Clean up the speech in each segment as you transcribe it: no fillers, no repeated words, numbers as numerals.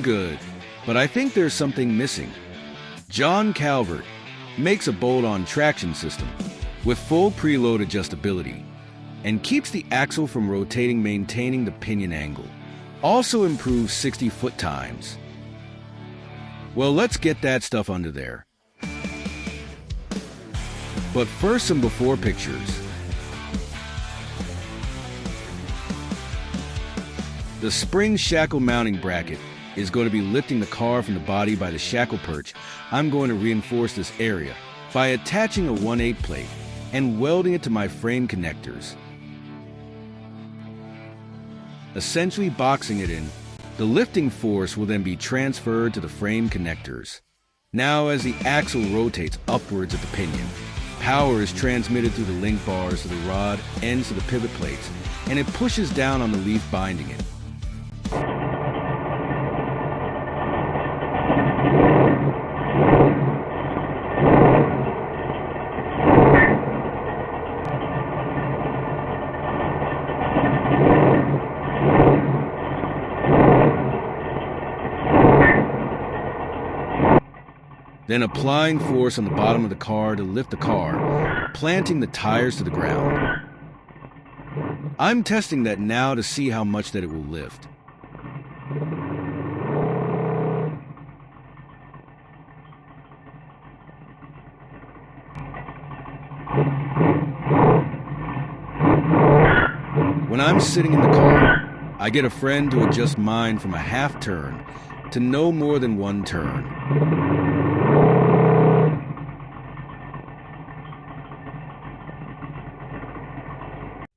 good, but I think there's something missing. John Calvert makes a bolt-on traction system with full preload adjustability and keeps the axle from rotating, maintaining the pinion angle. Also improves 60-foot times. Well, let's get that stuff under there. But first, some before pictures. The spring shackle mounting bracket is going to be lifting the car from the body by the shackle perch. I'm going to reinforce this area by attaching a 1/8 plate and welding it to my frame connectors, essentially boxing it in. The lifting force will then be transferred to the frame connectors. Now, as the axle rotates upwards at the pinion, power is transmitted through the link bars to the rod ends to the pivot plates, and it pushes down on the leaf binding it. Then applying force on the bottom of the car to lift the car, planting the tires to the ground. I'm testing that now to see how much that it will lift. When I'm sitting in the car, I get a friend to adjust mine from a half turn to no more than 1 turn.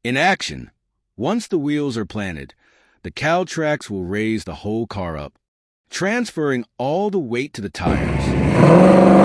In action, once the wheels are planted, the caltracs will raise the whole car up, transferring all the weight to the tires.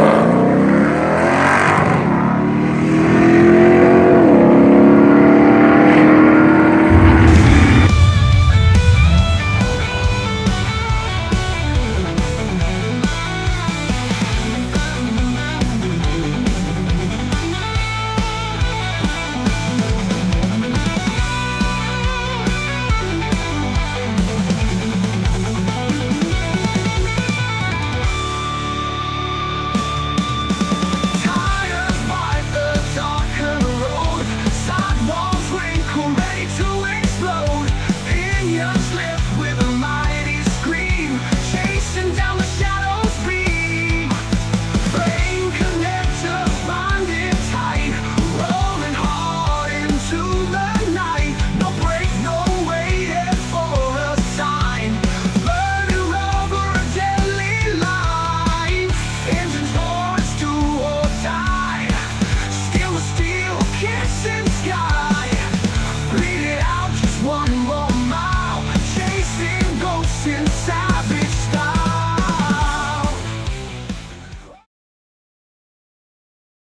Inside